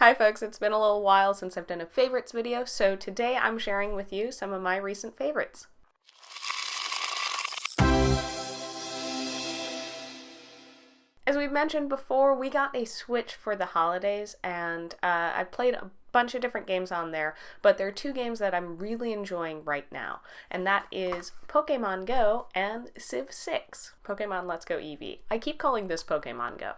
Hi folks, it's been a little while since I've done a favorites video, so today I'm sharing with you some of my recent favorites. As we mentioned before, we got a Switch for the holidays, and I played a bunch of different games on there, but there are two games that I'm really enjoying right now, and that is Pokemon Go and Civ 6, Pokemon Let's Go Eevee. I keep calling this Pokemon Go.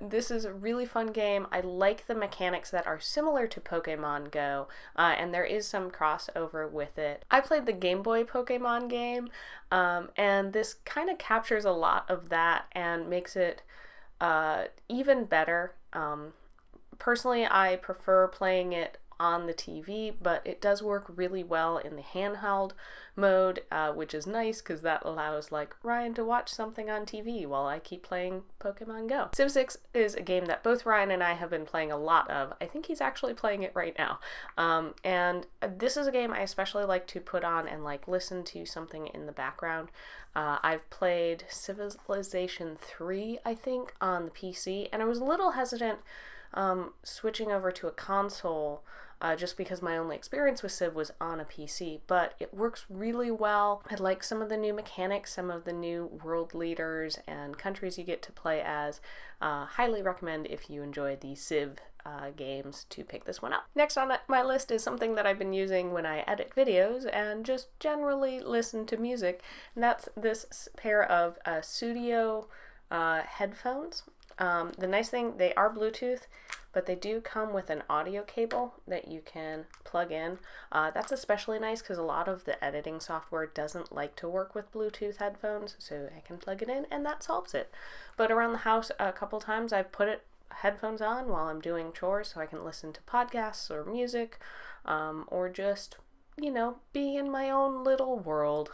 This is a really fun game. I like the mechanics that are similar to Pokemon Go, and there is some crossover with it. I played the Game Boy Pokemon game, and this kind of captures a lot of that and makes it even better. Personally, I prefer playing it on the TV, but it does work really well in the handheld mode, which is nice because that allows like Ryan to watch something on TV while I keep playing Pokemon Go. Civ 6 is a game that both Ryan and I have been playing a lot of. I think he's actually playing it right now. And this is a game I especially like to put on and like listen to something in the background. I've played Civilization 3, I think, on the PC, and I was a little hesitant switching over to a console just because my only experience with Civ was on a PC, but it works really well. I like some of the new mechanics, some of the new world leaders and countries you get to play as. Highly recommend if you enjoy the Civ games to pick this one up. Next on my list is something that I've been using when I edit videos and just generally listen to music, and that's this pair of studio headphones. The nice thing, they are Bluetooth, but they do come with an audio cable that you can plug in. That's especially nice because a lot of the editing software doesn't like to work with Bluetooth headphones, so I can plug it in and that solves it. But around the house a couple times I've put headphones on while I'm doing chores so I can listen to podcasts or music, or just, you know, be in my own little world.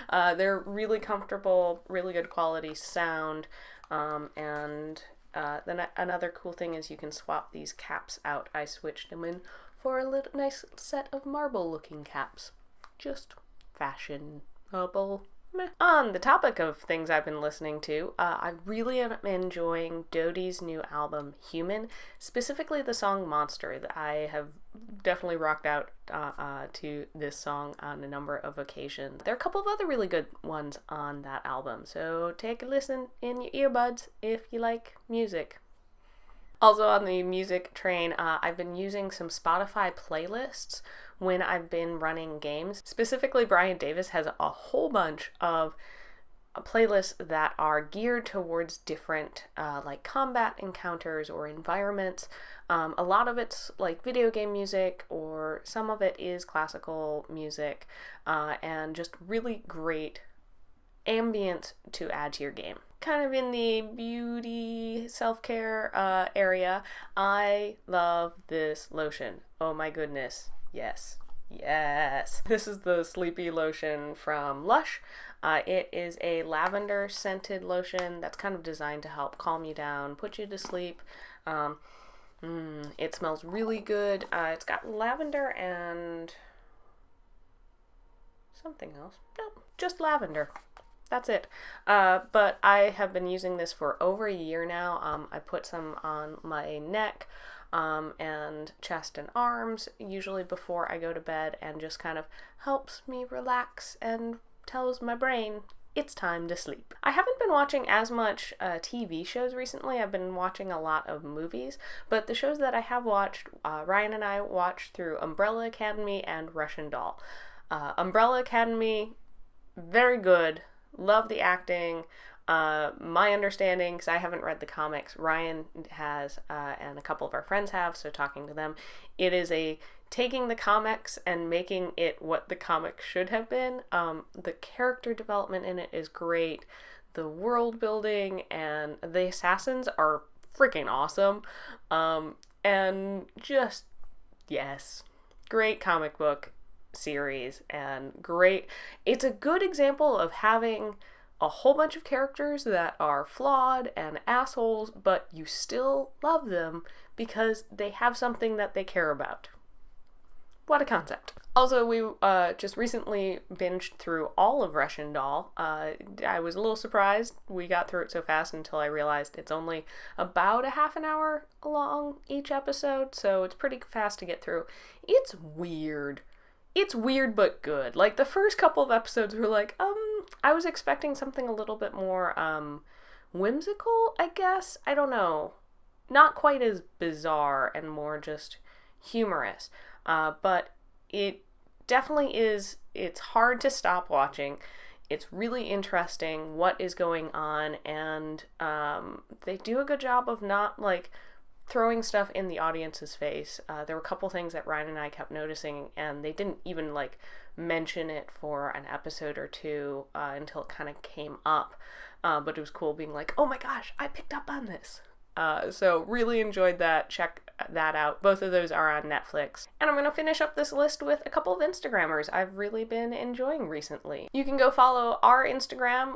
They're really comfortable, really good quality sound. Then another cool thing is you can swap these caps out. I switched them in for a little nice set of marble looking caps. Just fashionable. Meh. On the topic of things I've been listening to, I really am enjoying Dodie's new album, Human, specifically the song Monster. I have definitely rocked out to this song on a number of occasions. There are a couple of other really good ones on that album, so take a listen in your earbuds if you like music. Also on the music train, I've been using some Spotify playlists when I've been running games. Specifically, Brian Davis has a whole bunch of playlists that are geared towards different like combat encounters or environments. A lot of it's like video game music, or some of it is classical music, and just really great ambient to add to your game. Kind of in the beauty, self-care area, I love this lotion. Oh my goodness. Yes. This is the Sleepy lotion from Lush. It is a lavender scented lotion that's kind of designed to help calm you down, put you to sleep. It smells really good. It's got lavender and something else. Nope, just lavender. That's it. But I have been using this for over a year now. I put some on my neck and chest and arms, usually before I go to bed, and just kind of helps me relax and tells my brain it's time to sleep. I haven't been watching as much TV shows recently. I've been watching a lot of movies, but the shows that I have watched, Ryan and I watched through Umbrella Academy and Russian Doll. Umbrella Academy, very good. Love the acting. My understanding, because I haven't read the comics, Ryan has, and a couple of our friends have, so talking to them, it is taking the comics and making it what the comics should have been. The character development in it is great. The world building and the assassins are freaking awesome. And just, yes, great comic book series, and great. It's a good example of having a whole bunch of characters that are flawed and assholes, but you still love them because they have something that they care about. What a concept. Also, we just recently binged through all of Russian Doll. I was a little surprised we got through it so fast until I realized it's only about a half an hour long each episode, so it's pretty fast to get through. It's weird. It's weird but good. Like, the first couple of episodes were like, I was expecting something a little bit more, whimsical, I guess? I don't know. Not quite as bizarre and more just humorous. But it definitely is, it's hard to stop watching. It's really interesting what is going on, and they do a good job of not, like, throwing stuff in the audience's face. There were a couple things that Ryan and I kept noticing, and they didn't even, like, mention it for an episode or two until it kind of came up. But it was cool being like, oh my gosh, I picked up on this. So really enjoyed that. Check that out. Both of those are on Netflix. And I'm going to finish up this list with a couple of Instagrammers I've really been enjoying recently. You can go follow our Instagram,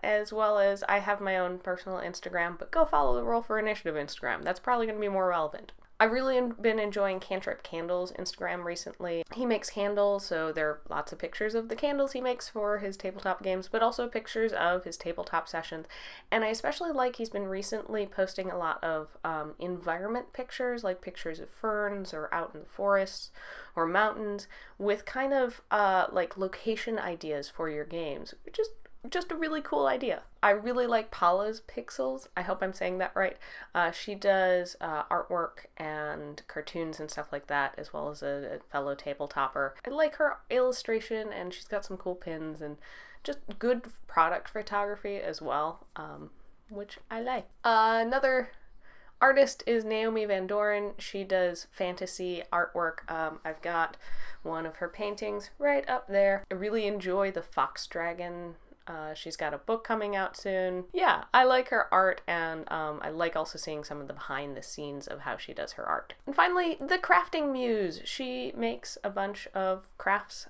as well as I have my own personal Instagram, but go follow the Roll for Initiative Instagram. That's probably going to be more relevant. I've really been enjoying Cantrip Candles Instagram recently. He makes candles, so there are lots of pictures of the candles he makes for his tabletop games, but also pictures of his tabletop sessions. And I especially like he's been recently posting a lot of environment pictures, like pictures of ferns or out in the forests or mountains, with kind of like location ideas for your games, which is just a really cool idea. I really like Paula's Pixels. I hope I'm saying that right. She does artwork and cartoons and stuff like that, as well as a fellow tabletopper. I like her illustration, and she's got some cool pins and just good product photography as well, which I like. Another artist is Naomi Van Doren. She does fantasy artwork. I've got one of her paintings right up there. I really enjoy the Fox Dragon. She's got a book coming out soon. Yeah, I like her art, and I like also seeing some of the behind the scenes of how she does her art. And finally, the Crafting Muse. She makes a bunch of crafts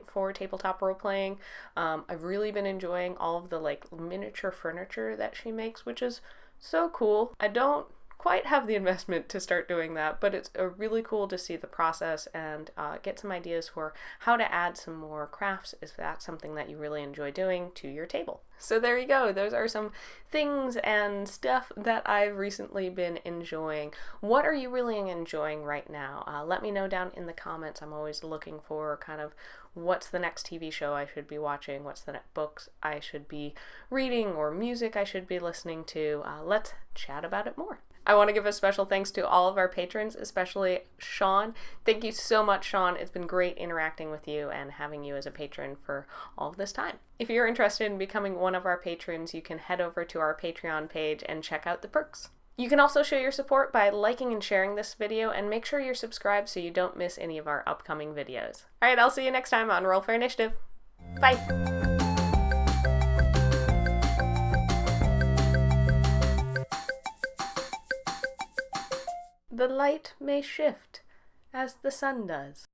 for tabletop role-playing. I've really been enjoying all of the like miniature furniture that she makes, which is so cool. I don't quite have the investment to start doing that, but it's really cool to see the process and get some ideas for how to add some more crafts if that's something that you really enjoy doing to your table. So there you go. Those are some things and stuff that I've recently been enjoying. What are you really enjoying right now? Let me know down in the comments. I'm always looking for kind of what's the next TV show I should be watching, what's the next books I should be reading, or music I should be listening to. Let's chat about it more. I want to give a special thanks to all of our patrons, especially Sean. Thank you so much, Sean. It's been great interacting with you and having you as a patron for all of this time. If you're interested in becoming one of our patrons, you can head over to our Patreon page and check out the perks. You can also show your support by liking and sharing this video, and make sure you're subscribed so you don't miss any of our upcoming videos. Alright, I'll see you next time on Roll for Initiative. Bye! The light may shift as the sun does.